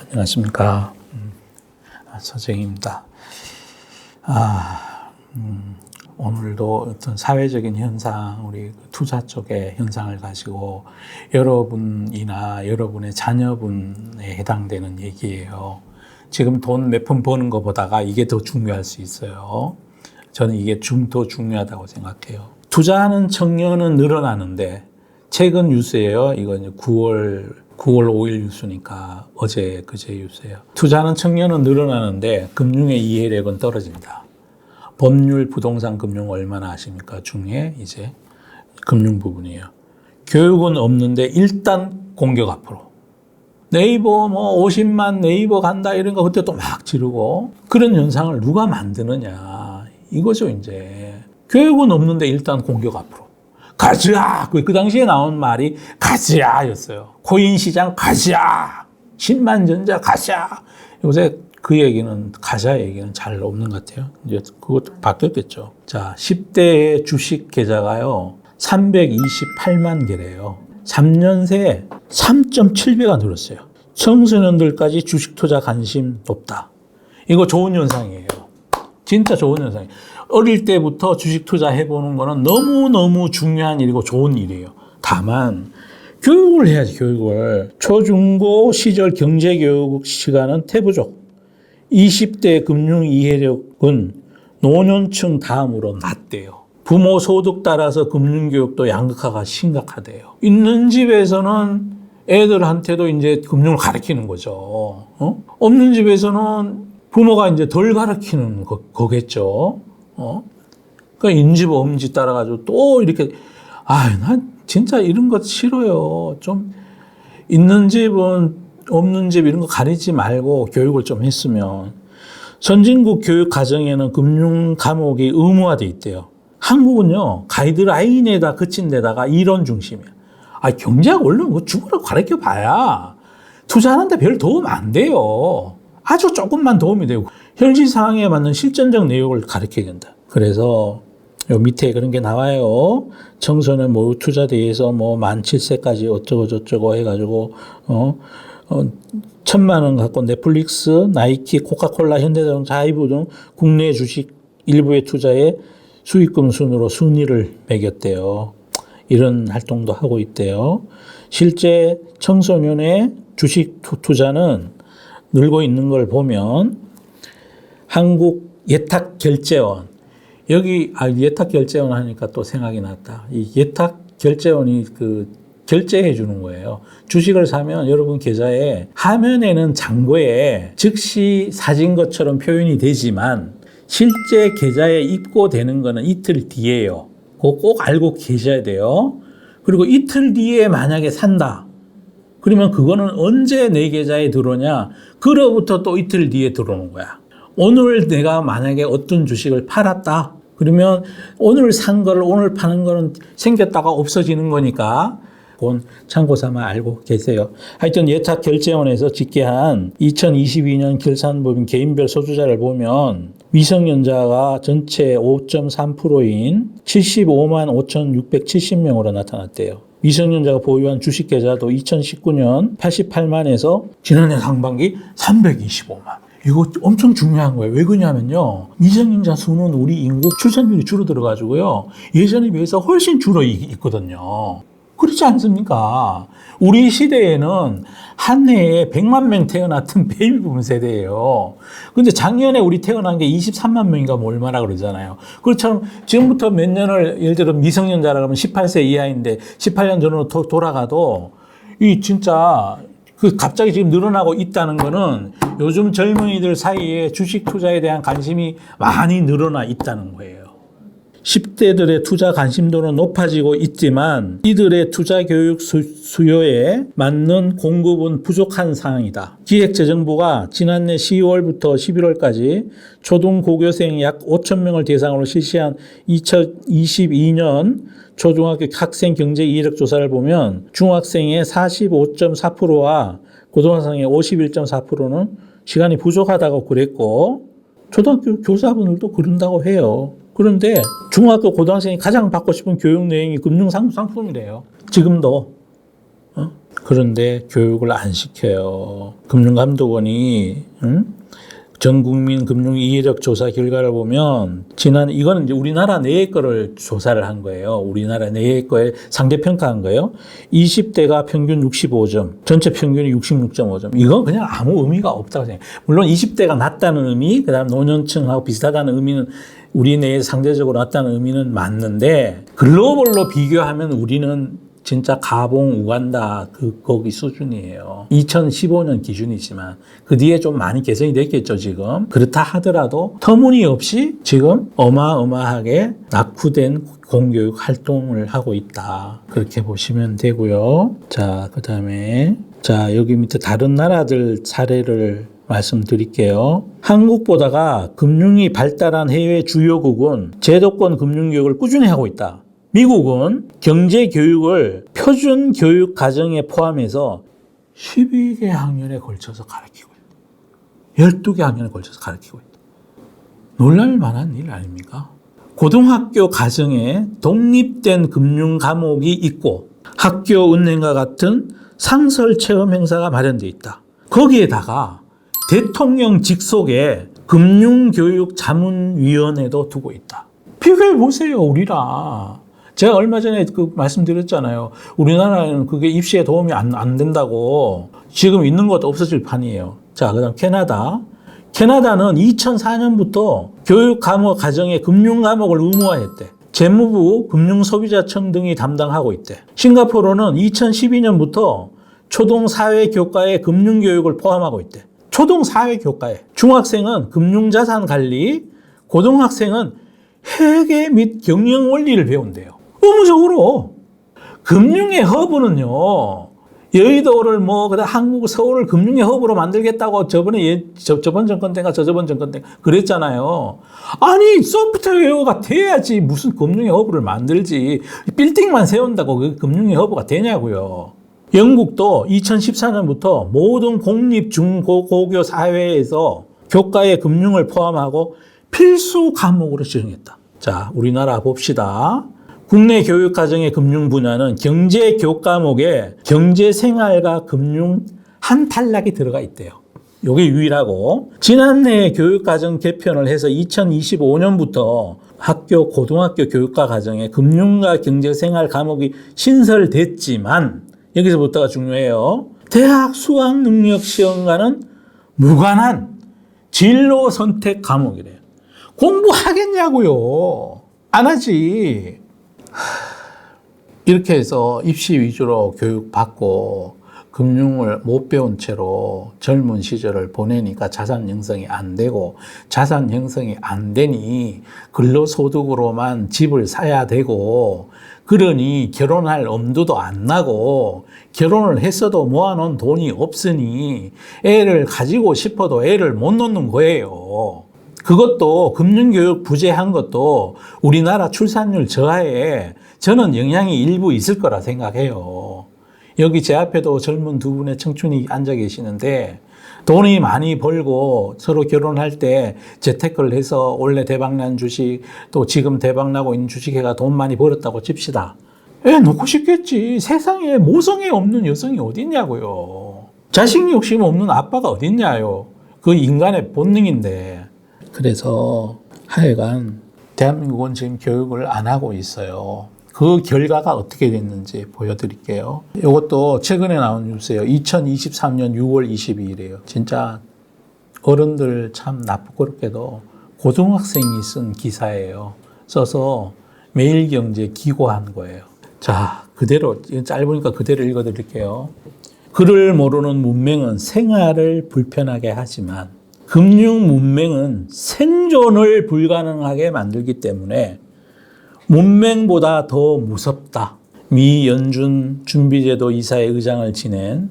안녕하십니까. 서정입니다. 오늘도 어떤 사회적인 현상, 우리 투자 쪽의 현상을 가지고 여러분이나 여러분의 자녀분에 해당되는 얘기예요. 지금 돈 몇 푼 버는 것보다가 이게 더 중요할 수 있어요. 저는 이게 더 중요하다고 생각해요. 투자하는 청년은 늘어나는데, 최근 뉴스예요. 이건 9월 5일 뉴스니까 그제 뉴스예요. 투자하는 청년은 늘어나는데 금융의 이해력은 떨어진다. 법률, 부동산, 금융 얼마나 아십니까? 중에 이제 금융 부분이에요. 교육은 없는데 일단 공격 앞으로. 네이버 50만 네이버 간다 이런 거 그때 또 막 지르고, 그런 현상을 누가 만드느냐 이거죠. 이제 교육은 없는데 일단 공격 앞으로. 가즈아! 그 당시에 나온 말이 가즈아였어요. 코인 시장 가즈아! 10만 전자 가즈아! 요새 그 얘기는, 가자 얘기는 잘 없는 것 같아요. 이제 그것도 바뀌었겠죠. 자, 10대의 주식 계좌가요, 328만 개래요. 3년 새에 3.7배가 늘었어요. 청소년들까지 주식 투자 관심 높다. 이거 좋은 현상이에요. 진짜 좋은 현상이에요. 어릴 때부터 주식 투자해보는 거는 너무너무 중요한 일이고 좋은 일이에요. 다만 교육을 해야지. 교육을. 초중고 시절 경제교육 시간은 태부족. 20대 금융 이해력은 노년층 다음으로 낮대요. 부모 소득 따라서 금융교육도 양극화가 심각하대요. 있는 집에서는 애들한테도 이제 금융을 가르치는 거죠. 없는 집에서는 부모가 이제 덜 가르치는 거겠죠. 그러니까 인집 엄집 따라가지고 또 이렇게, 난 진짜 이런 거 싫어요. 좀 있는 집은 없는 집 이런 거 가리지 말고 교육을 좀 했으면. 선진국 교육 과정에는 금융 과목이 의무화돼 있대요. 한국은요, 가이드라인에다 그친 데다가 이론 중심이야. 경제학 원래 뭐 죽으라고 가르쳐 봐야 투자하는데 별 도움 안 돼요. 아주 조금만 도움이 되고, 현실 상황에 맞는 실전적 내용을 가르쳐야 된다. 그래서 요 밑에 그런 게 나와요. 청소년 모의 투자 대회에서 만 7세까지 어쩌고 저쩌고 해가지고 1,000만 원 갖고 넷플릭스, 나이키, 코카콜라, 현대자동차, 하이브 등 국내 주식 일부의 투자에 수익금 순으로 순위를 매겼대요. 이런 활동도 하고 있대요. 실제 청소년의 주식 투자는 늘고 있는 걸 보면, 한국 예탁결제원, 여기 예탁결제원 하니까 또 생각이 났다. 이 예탁결제원이 결제해 주는 거예요. 주식을 사면 여러분 계좌에, 화면에는 잔고에 즉시 사진 것처럼 표현이 되지만 실제 계좌에 입고되는 거는 이틀 뒤에요. 그거 꼭 알고 계셔야 돼요. 그리고 이틀 뒤에 만약에 산다. 그러면 그거는 언제 내 계좌에 들어오냐? 그로부터 또 이틀 뒤에 들어오는 거야. 오늘 내가 만약에 어떤 주식을 팔았다. 그러면 오늘 산 거를 오늘 파는 거는 생겼다가 없어지는 거니까 그건 참고 삼아 알고 계세요. 하여튼 예탁결제원에서 집계한 2022년 결산법인 개인별 소유자를 보면 미성년자가 전체 5.3%인 75만 5,670명으로 나타났대요. 미성년자가 보유한 주식 계좌도 2019년 88만에서 지난해 상반기 325만. 이거 엄청 중요한 거예요. 왜 그러냐면요, 미성년자 수는 우리 인구 출산율이 줄어들어가지고요, 예전에 비해서 훨씬 줄어 있거든요. 그렇지 않습니까? 우리 시대에는 한 해에 100만 명 태어났던 베이비붐 세대예요. 근데 작년에 우리 태어난 게 23만 명인가 얼마나 그러잖아요. 그렇죠. 지금부터 몇 년을, 예를 들어 미성년자라 그러면 18세 이하인데 18년 전으로 돌아가도 이 진짜 갑자기 지금 늘어나고 있다는 거는 요즘 젊은이들 사이에 주식 투자에 대한 관심이 많이 늘어나 있다는 거예요. 10대들의 투자 관심도는 높아지고 있지만 이들의 투자 교육 수요에 맞는 공급은 부족한 상황이다. 기획재정부가 지난해 10월부터 11월까지 초등고교생 약 5,000명을 대상으로 실시한 2022년 초중학교 학생 경제 이해력 조사를 보면 중학생의 45.4%와 고등학생의 51.4%는 시간이 부족하다고 그랬고, 초등학교 교사분들도 그런다고 해요. 그런데 중학교 고등학생이 가장 받고 싶은 교육 내용이 금융 상품이래요. 지금도. 그런데 교육을 안 시켜요. 금융감독원이 전 국민 금융 이해력 조사 결과를 보면 이거는 이제 우리나라 내의 거를 조사를 한 거예요. 우리나라 내의 거에 상대 평가한 거예요. 20대가 평균 65점, 전체 평균이 66.5점. 이건 그냥 아무 의미가 없다고 생각해요. 물론 20대가 낮다는 의미, 그다음 노년층하고 비슷하다는 의미는 우리 내에 상대적으로 낮다는 의미는 맞는데 글로벌로 비교하면 우리는 진짜 가봉, 우간다 거기 수준이에요. 2015년 기준이지만 그 뒤에 좀 많이 개선이 됐겠죠 지금. 그렇다 하더라도 터무니없이 지금 어마어마하게 낙후된 공교육 활동을 하고 있다. 그렇게 보시면 되고요. 자, 그다음에 여기 밑에 다른 나라들 사례를 말씀드릴게요. 한국보다가 금융이 발달한 해외 주요국은 제도권 금융교육을 꾸준히 하고 있다. 미국은 경제교육을 표준 교육 과정에 포함해서 12개 학년에 걸쳐서 가르치고 있다. 12개 학년에 걸쳐서 가르치고 있다. 놀랄 만한 일 아닙니까? 고등학교 과정에 독립된 금융 과목이 있고 학교 은행과 같은 상설 체험 행사가 마련되어 있다. 거기에다가 대통령 직속에 금융교육자문위원회도 두고 있다. 비교해 보세요, 우리랑. 제가 얼마 전에 말씀드렸잖아요. 우리나라는 그게 입시에 도움이 안 된다고. 지금 있는 것도 없어질 판이에요. 자, 그 다음 캐나다. 캐나다는 2004년부터 교육 과목 과정에 금융 과목을 의무화했대. 재무부, 금융소비자청 등이 담당하고 있대. 싱가포르는 2012년부터 초등사회교과에 금융교육을 포함하고 있대. 초등사회교과에. 중학생은 금융자산 관리, 고등학생은 회계 및 경영 원리를 배운대요. 의무적으로. 금융의 허브는요, 여의도를 한국, 서울을 금융의 허브로 만들겠다고 저번 정권 때인가 저저번 정권 때 그랬잖아요. 아니, 소프트웨어가 돼야지 무슨 금융의 허브를 만들지. 빌딩만 세운다고 그게 금융의 허브가 되냐고요. 영국도 2014년부터 모든 공립 중고교 사회에서 교과에 금융을 포함하고 필수 과목으로 지정했다. 자, 우리나라 봅시다. 국내 교육 과정의 금융 분야는 경제 교과목에 경제생활과 금융 한 단락이 들어가 있대요. 이게 유일하고 지난해 교육 과정 개편을 해서 2025년부터 학교 고등학교 교육과 과정에 금융과 경제생활 과목이 신설됐지만 여기서부터가 중요해요. 대학 수학 능력 시험과는 무관한 진로 선택 과목이래요. 공부하겠냐고요. 안 하지. 이렇게 해서 입시 위주로 교육받고 금융을 못 배운 채로 젊은 시절을 보내니까 자산 형성이 안 되고 자산 형성이 안 되니 근로소득으로만 집을 사야 되고 그러니 결혼할 엄두도 안 나고 결혼을 했어도 모아놓은 돈이 없으니 애를 가지고 싶어도 애를 못 놓는 거예요. 그것도 금융교육 부재한 것도 우리나라 출산율 저하에 저는 영향이 일부 있을 거라 생각해요. 여기 제 앞에도 젊은 두 분의 청춘이 앉아 계시는데 돈이 많이 벌고 서로 결혼할 때 재테크를 해서 원래 대박난 주식 또 지금 대박나고 있는 주식회가 돈 많이 벌었다고 칩시다. 애 놓고 싶겠지. 세상에 모성애 없는 여성이 어딨냐고요. 자식 욕심 없는 아빠가 어딨냐요. 그 인간의 본능인데. 그래서 하여간 대한민국은 지금 교육을 안 하고 있어요. 그 결과가 어떻게 됐는지 보여드릴게요. 이것도 최근에 나온 뉴스예요. 2023년 6월 22일이에요. 진짜 어른들 참 나쁘고럽게도 고등학생이 쓴 기사예요. 써서 매일경제 기고한 거예요. 자, 그대로 짧으니까 그대로 읽어드릴게요. 글을 모르는 문맹은 생활을 불편하게 하지만 금융 문맹은 생존을 불가능하게 만들기 때문에 문맹보다 더 무섭다. 미 연준 준비제도 이사회 의장을 지낸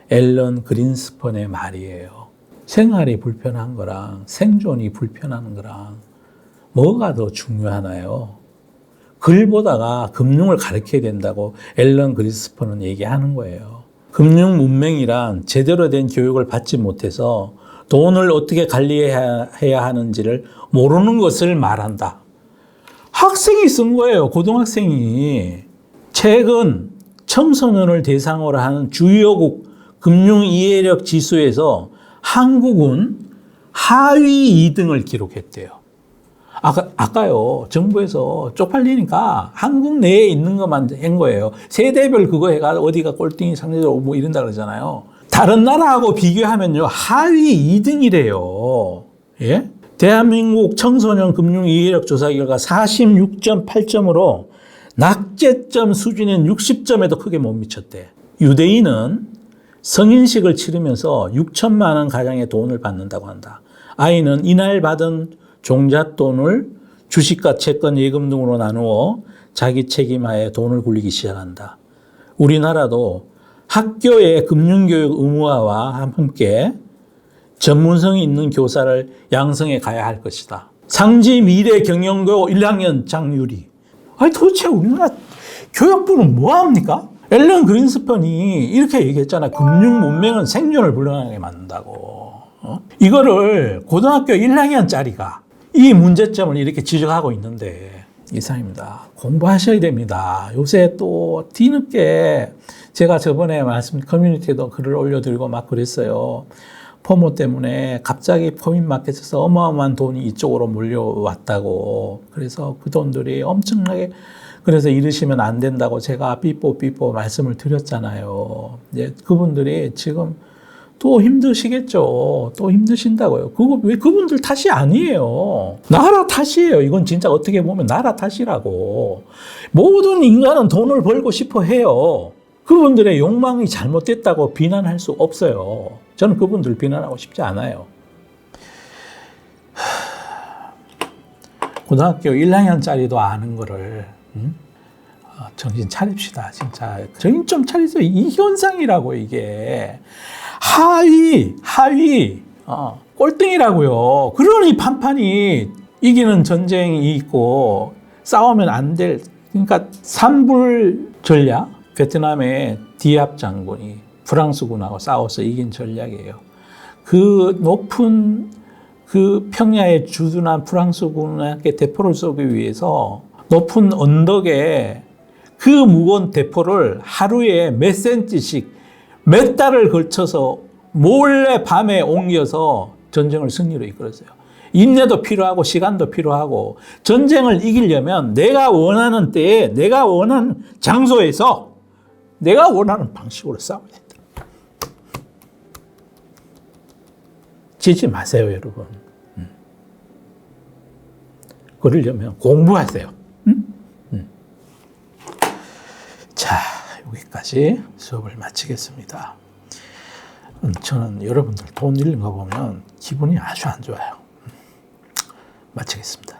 앨런 그린스펀의 말이에요. 생활이 불편한 거랑 생존이 불편한 거랑 뭐가 더 중요하나요? 글 보다가 금융을 가르쳐야 된다고 앨런 그린스펀은 얘기하는 거예요. 금융 문맹이란 제대로 된 교육을 받지 못해서 돈을 어떻게 관리해야 하는지를 모르는 것을 말한다. 학생이 쓴 거예요. 고등학생이. 최근 청소년을 대상으로 하는 주요국 금융이해력 지수에서 한국은 하위 2등을 기록했대요. 아까요, 정부에서 쪽팔리니까 한국 내에 있는 것만 한 거예요. 세대별 그거 해가 어디가 꼴등이 상대적으로 뭐 이런다 그러잖아요. 다른 나라하고 비교하면요, 하위 2등이래요. 예? 대한민국 청소년 금융이해력 조사 결과 46.8점으로 낙제점 수준인 60점에도 크게 못 미쳤대. 유대인은 성인식을 치르면서 6천만 원 가량의 돈을 받는다고 한다. 아이는 이날 받은 종잣돈을 주식과 채권, 예금 등으로 나누어 자기 책임하에 돈을 굴리기 시작한다. 우리나라도 학교의 금융교육 의무화와 함께 전문성이 있는 교사를 양성해 가야 할 것이다. 상지 미래 경영고 1학년 장유리. 아니 도대체 우리나라 교육부는 뭐 합니까? 앨런 그린스펀이 이렇게 얘기했잖아요. 금융 문맹은 생존을 불가능하게 만든다고. 이거를 고등학교 1학년짜리가 이 문제점을 이렇게 지적하고 있는데 이상입니다. 공부하셔야 됩니다. 요새 또 뒤늦게 제가 저번에 커뮤니티에도 글을 올려드리고 막 그랬어요. 포모 때문에 갑자기 포인마켓에서 어마어마한 돈이 이쪽으로 몰려왔다고. 그래서 그 돈들이 엄청나게, 그래서 이러시면 안 된다고 제가 삐뽀 말씀을 드렸잖아요. 이제 그분들이 지금 또 힘드시겠죠. 또 힘드신다고요. 그거 왜 그분들 탓이 아니에요. 나라 탓이에요. 이건 진짜 어떻게 보면 나라 탓이라고. 모든 인간은 돈을 벌고 싶어 해요. 그분들의 욕망이 잘못됐다고 비난할 수 없어요. 저는 그분들 비난하고 싶지 않아요. 고등학교 1학년짜리도 아는 거를 정신 차립시다. 진짜 정신 좀 차리세요. 이 현상이라고 이게. 하위 꼴등이라고요. 그러니 판판이 이기는 전쟁이 있고 싸우면 안 될, 그러니까 산불 전략, 베트남의 디압 장군이 프랑스군하고 싸워서 이긴 전략이에요. 그 높은 그 평야에 주둔한 프랑스군에게 대포를 쏘기 위해서 높은 언덕에 그 무거운 대포를 하루에 몇 센치씩 몇 달을 걸쳐서 몰래 밤에 옮겨서 전쟁을 승리로 이끌었어요. 인내도 필요하고 시간도 필요하고 전쟁을 이기려면 내가 원하는 때에 내가 원하는 장소에서 내가 원하는 방식으로 싸워야 된다. 지지 마세요, 여러분. 그러려면 공부하세요. 자, 여기까지 수업을 마치겠습니다. 저는 여러분들 돈 잃는 거 보면 기분이 아주 안 좋아요. 마치겠습니다.